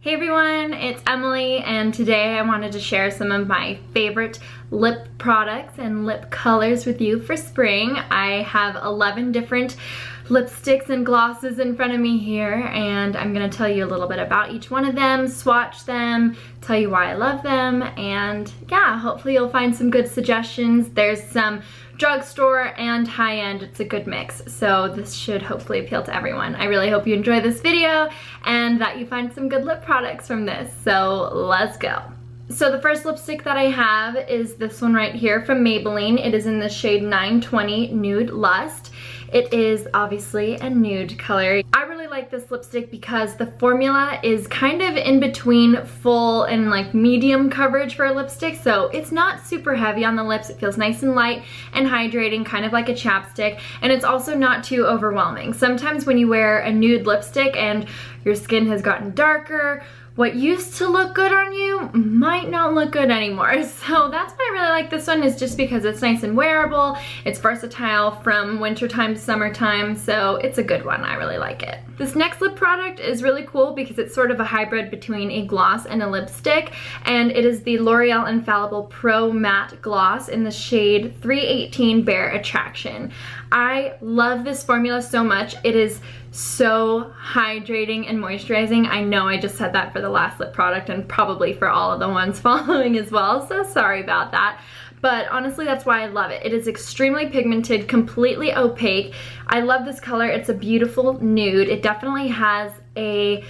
Hey everyone, it's Emily, and today I wanted to share some of my favorite lip products and lip colors with you for spring. I have 11 different lipsticks and glosses in front of me here, and I'm going to tell you a little bit about each one of them, swatch them, tell you why I love them, and yeah, hopefully you'll find some good suggestions. There's some drugstore and high-end. It's a good mix, so this should hopefully appeal to everyone. I really hope you enjoy this video and that you find some good lip products from this, so let's go. So the first lipstick that I have is this one right here from Maybelline. It is in the shade 920 Nude Lust. It is obviously a nude color. I really like this lipstick because the formula is kind of in between full and like medium coverage for a lipstick, so it's not super heavy on the lips. It feels nice and light and hydrating, kind of like a chapstick, and it's also not too overwhelming. Sometimes when you wear a nude lipstick and your skin has gotten darker, what used to look good on you might not look good anymore. So that's why I really like this one, is just because it's nice and wearable. It's versatile from wintertime to summertime, so it's a good one. I really like it. This next lip product is really cool because it's sort of a hybrid between a gloss and a lipstick, and it is the L'Oreal Infallible Pro Matte Gloss in the shade 318 Bare Attraction. I love this formula so much. It is so hydrating and moisturizing. I know I just said that for the last lip product and probably for all of the ones following as well, so sorry about that. But honestly, that's why I love it. It is extremely pigmented, completely opaque. I love this color. It's a beautiful nude. It definitely has a,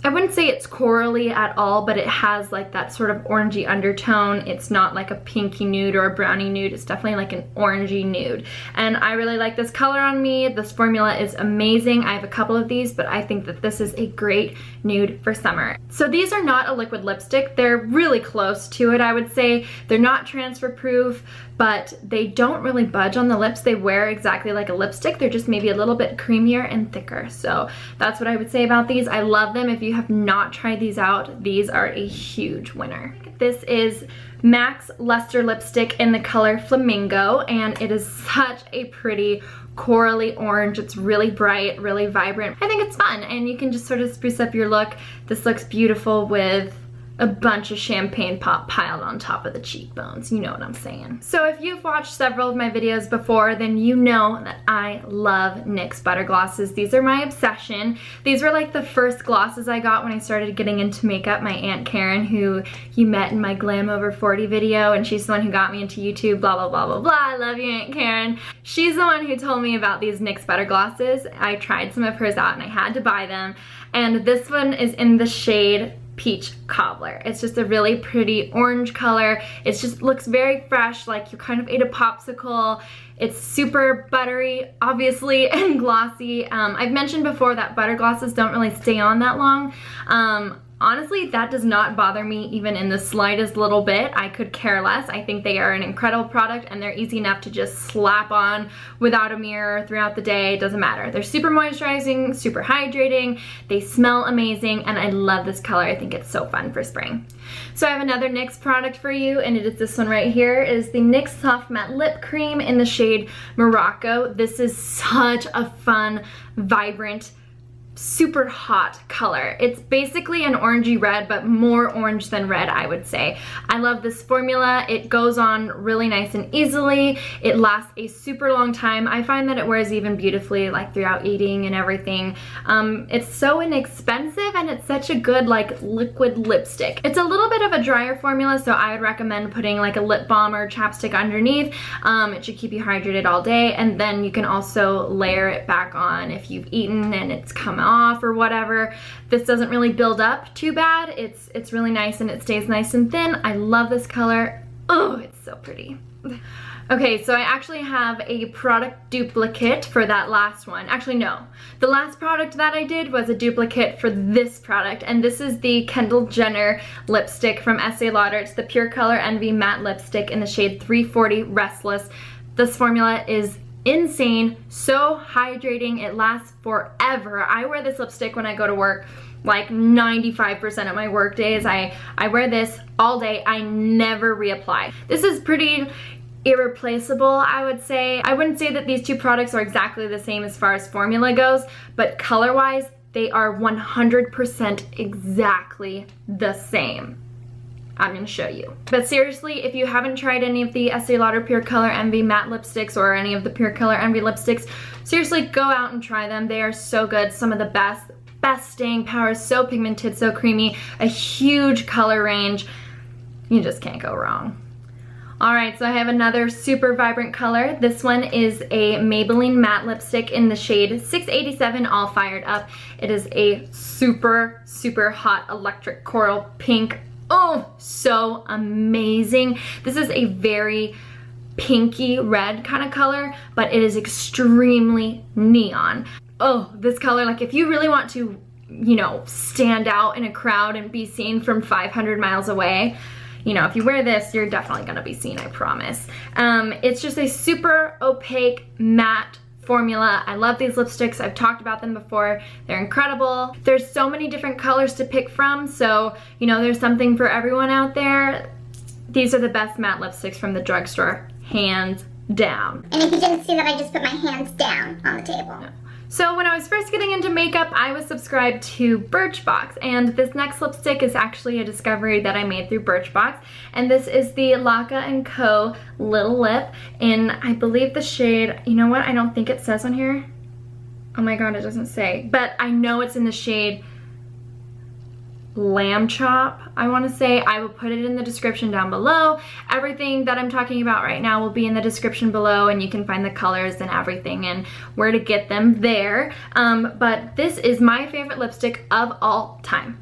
I wouldn't say it's corally at all, but it has like that sort of orangey undertone. It's not like a pinky nude or a brownie nude. It's definitely like an orangey nude. And I really like this color on me. This formula is amazing. I have a couple of these, but I think that this is a great nude for summer. So these are not a liquid lipstick. They're really close to it, I would say. They're not transfer proof, but they don't really budge on the lips. They wear exactly like a lipstick. They're just maybe a little bit creamier and thicker. So that's what I would say about these. I love them. If you have not tried these out, these are a huge winner. This is MAC's Luster lipstick in the color Flamingo, and it is such a pretty corally orange. It's really bright, really vibrant. I think it's fun, and you can just sort of spruce up your look. This looks beautiful with a bunch of champagne pop piled on top of the cheekbones. You know what I'm saying. So if you've watched several of my videos before, then you know that I love NYX butter glosses. These are my obsession. These were like the first glosses I got when I started getting into makeup. My Aunt Karen, who you met in my Glam Over 40 video, and she's the one who got me into YouTube, blah, blah, blah, blah, blah. I love you, Aunt Karen. She's the one who told me about these NYX butter glosses. I tried some of hers out and I had to buy them. And this one is in the shade Peach Cobbler. It's just a really pretty orange color. It just looks very fresh, like you kind of ate a popsicle. It's super buttery, obviously, and glossy. I've mentioned before that butter glosses don't really stay on that long. Honestly, that does not bother me even in the slightest little bit. I could care less. I think they are an incredible product, and they're easy enough to just slap on without a mirror throughout the day. It doesn't matter. They're super moisturizing, super hydrating. They smell amazing, and I love this color. I think it's so fun for spring. So I have another NYX product for you, and it is this one right here. It is the NYX Soft Matte Lip Cream in the shade Morocco. This is such a fun, vibrant, super hot color. It's basically an orangey red, but more orange than red, I would say. I love this formula. It goes on really nice and easily. It lasts a super long time. I find that it wears even beautifully, like throughout eating and everything. It's so inexpensive, and it's such a good like liquid lipstick. It's a little bit of a drier formula, so I would recommend putting like a lip balm or chapstick underneath. It should keep you hydrated all day, and then you can also layer it back on if you've eaten and it's come off or whatever. This doesn't really build up too bad. It's really nice, and it stays nice and thin. I love this color. Oh, it's so pretty. Okay, so I actually have a product duplicate for that last one. Actually, no. The last product that I did was a duplicate for this product, and this is the Kendall Jenner lipstick from Estee Lauder. It's the Pure Color Envy Matte Lipstick in the shade 340 Restless. This formula is insane, so hydrating. It lasts forever. I wear this lipstick when I go to work like 95% of my work days. I wear this all day. I never reapply. This is pretty irreplaceable, I would say. I wouldn't say that these two products are exactly the same as far as formula goes, but color-wise, they are 100% exactly the same. I'm gonna show you. But seriously, if you haven't tried any of the Estee Lauder Pure Color Envy matte lipsticks or any of the Pure Color Envy lipsticks, seriously go out and try them. They are so good, some of the best staying power, so pigmented, so creamy, a huge color range. You just can't go wrong. All right, so I have another super vibrant color. This one is a Maybelline matte lipstick in the shade 687 All Fired Up. It is a super, super hot electric coral pink. Oh, so amazing. This is a very pinky red kind of color, but it is extremely neon. Oh, this color, like if you really want to, you know, stand out in a crowd and be seen from 500 miles away, you know, if you wear this, you're definitely gonna be seen, I promise. It's just a super opaque matte formula. I love these lipsticks. I've talked about them before. They're incredible. There's so many different colors to pick from, so you know there's something for everyone out there. These are the best matte lipsticks from the drugstore, hands down. And if you didn't see that, I just put my hands down on the table. No. So when I was first getting into makeup, I was subscribed to Birchbox, and this next lipstick is actually a discovery that I made through Birchbox, and this is the Laka & Co. Little Lip in, I believe, the shade, you know what, I don't think it says on here. Oh my god, it doesn't say, but I know it's in the shade Lamb Chop, I want to say. I will put it in the description down below. Everything that I'm talking about right now will be in the description below, and you can find the colors and everything and where to get them there. But this is my favorite lipstick of all time.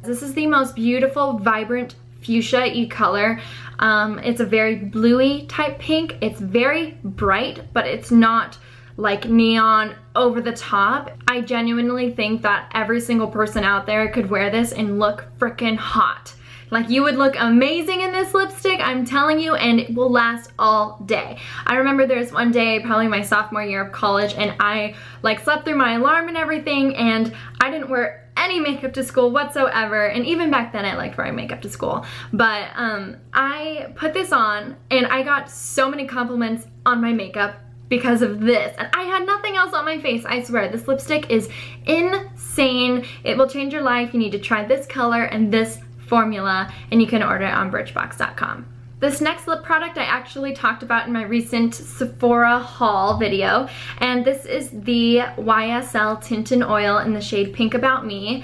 This is the most beautiful, vibrant fuchsia-y color. It's a very bluey type pink. It's very bright, but it's not like neon over the top. I genuinely think that every single person out there could wear this and look freaking hot. Like, you would look amazing in this lipstick, I'm telling you, and it will last all day. I remember there's one day, probably my sophomore year of college, and I like slept through my alarm and everything, and I didn't wear any makeup to school whatsoever, and even back then I liked wearing makeup to school. But I put this on, and I got so many compliments on my makeup because of this, and I had nothing else on my face. I swear, this lipstick is insane. It will change your life. You need to try this color and this formula, and you can order it on birchbox.com. This next lip product I actually talked about in my recent Sephora haul video, and this is the YSL Tint and Oil in the shade Pink About Me.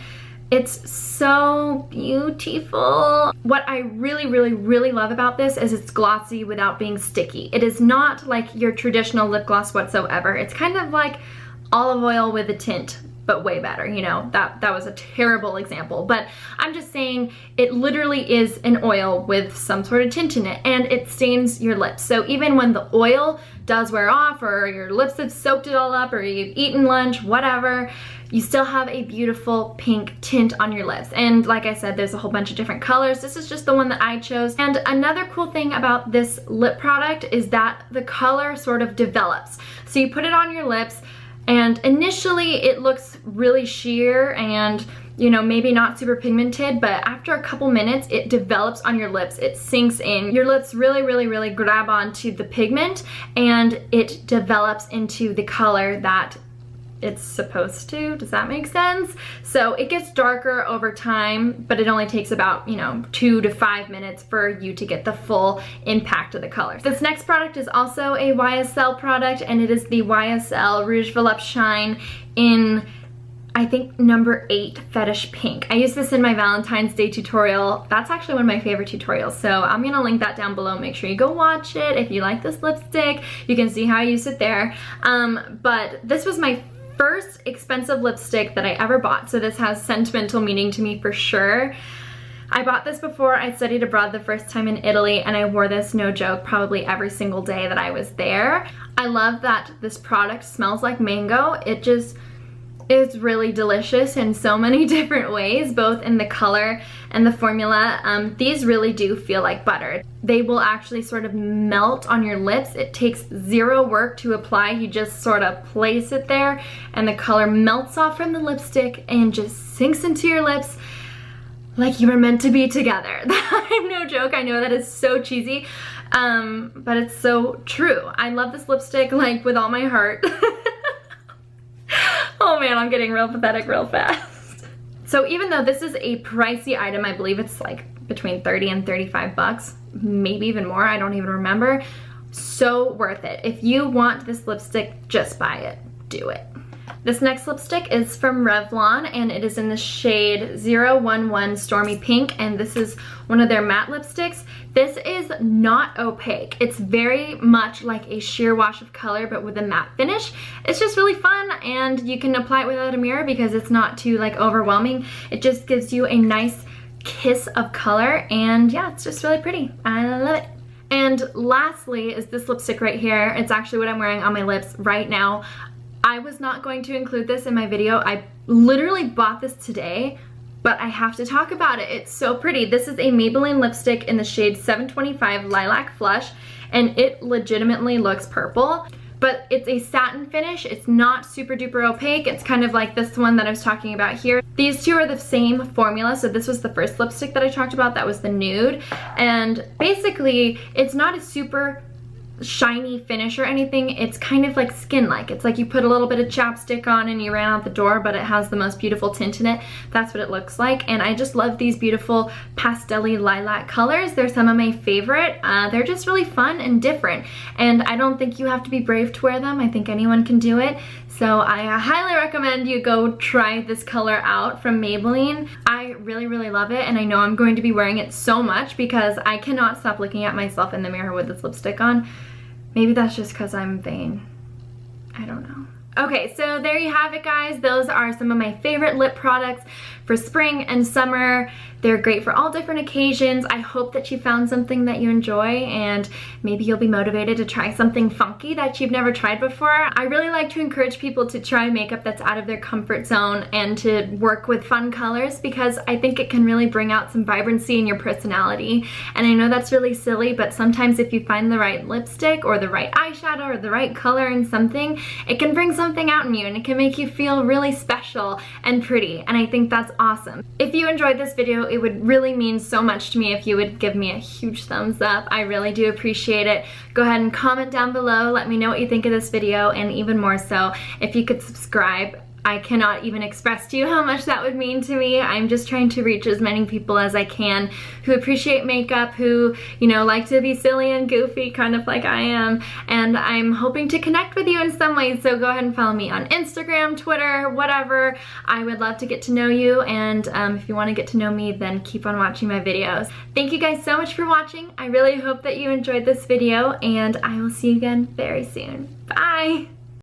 It's so beautiful. What I really love about this is it's glossy without being sticky. It is not like your traditional lip gloss whatsoever. It's kind of like olive oil with a tint, but way better, you know. That was a terrible example, but I'm just saying it literally is an oil with some sort of tint in it, and it stains your lips. So even when the oil does wear off, or your lips have soaked it all up, or you've eaten lunch, whatever, you still have a beautiful pink tint on your lips. And like I said, there's a whole bunch of different colors. This is just the one that I chose. And another cool thing about this lip product is that the color sort of develops. So you put it on your lips, and initially it looks really sheer and, you know, maybe not super pigmented, but after a couple minutes it develops on your lips. It sinks in. Your lips really grab onto the pigment, and it develops into the color that it's supposed to. Does that make sense? So it gets darker over time, but it only takes about, you know, 2 to 5 minutes for you to get the full impact of the color. This next product is also a YSL product, and it is the YSL Rouge Volupte Shine in, I think, number 8 Fetish Pink. I used this in my Valentine's Day tutorial. That's actually one of my favorite tutorials, so I'm gonna link that down below. Make sure you go watch it. If you like this lipstick, you can see how I use it there. But this was my first expensive lipstick that I ever bought, so this has sentimental meaning to me for sure. I bought this before I studied abroad the first time in Italy, and I wore this, no joke, probably every single day that I was there. I love that this product smells like mango. It just is really delicious in so many different ways, both in the color and the formula. These really do feel like butter. They will actually sort of melt on your lips. It takes zero work to apply. You just sort of place it there, and the color melts off from the lipstick and just sinks into your lips like you were meant to be together. I'm no joke. I know that is so cheesy, but it's so true. I love this lipstick like with all my heart. Oh man, I'm getting real pathetic real fast. So even though this is a pricey item, I believe it's like between 30 and 35 bucks, maybe even more, I don't even remember. So worth it. If you want this lipstick, just buy it. Do it. This next lipstick is from Revlon, and it is in the shade 011 Stormy Pink, and this is one of their matte lipsticks. This is not opaque. It's very much like a sheer wash of color, but with a matte finish. It's just really fun, and you can apply it without a mirror because it's not too like overwhelming. It just gives you a nice kiss of color, and yeah, it's just really pretty. I love it. And lastly is this lipstick right here. It's actually what I'm wearing on my lips right now. I was not going to include this in my video. I literally bought this today, but I have to talk about it. It's so pretty. This is a Maybelline lipstick in the shade 725 Lilac Flush, and it legitimately looks purple. But it's a satin finish. It's not super duper opaque. It's kind of like this one that I was talking about here. These two are the same formula. So this was the first lipstick that I talked about. That was the nude. And basically, it's not a super shiny finish or anything. It's kind of like skin-like. It's like you put a little bit of chapstick on and you ran out the door, but it has the most beautiful tint in it. That's what it looks like. And I just love these beautiful pastel-y lilac colors. They're some of my favorite. They're just really fun and different. And I don't think you have to be brave to wear them. I think anyone can do it. So I highly recommend you go try this color out from Maybelline. I really, really love it, and I know I'm going to be wearing it so much because I cannot stop looking at myself in the mirror with this lipstick on. Maybe that's just because I'm vain. I don't know. Okay, so there you have it, guys. Those are some of my favorite lip products for spring and summer. They're great for all different occasions. I hope that you found something that you enjoy, and maybe you'll be motivated to try something funky that you've never tried before. I really like to encourage people to try makeup that's out of their comfort zone and to work with fun colors, because I think it can really bring out some vibrancy in your personality. And I know that's really silly, but sometimes if you find the right lipstick or the right eyeshadow or the right color in something, it can bring something out in you and it can make you feel really special and pretty. And I think that's awesome. If you enjoyed this video, it would really mean so much to me if you would give me a huge thumbs up. I really do appreciate it. Go ahead and comment down below. Let me know what you think of this video, and even more so, if you could subscribe. I cannot even express to you how much that would mean to me. I'm just trying to reach as many people as I can who appreciate makeup, who, you know, like to be silly and goofy, kind of like I am. And I'm hoping to connect with you in some ways, so go ahead and follow me on Instagram, Twitter, whatever. I would love to get to know you, and if you want to get to know me, then keep on watching my videos. Thank you guys so much for watching. I really hope that you enjoyed this video, and I will see you again very soon. Bye!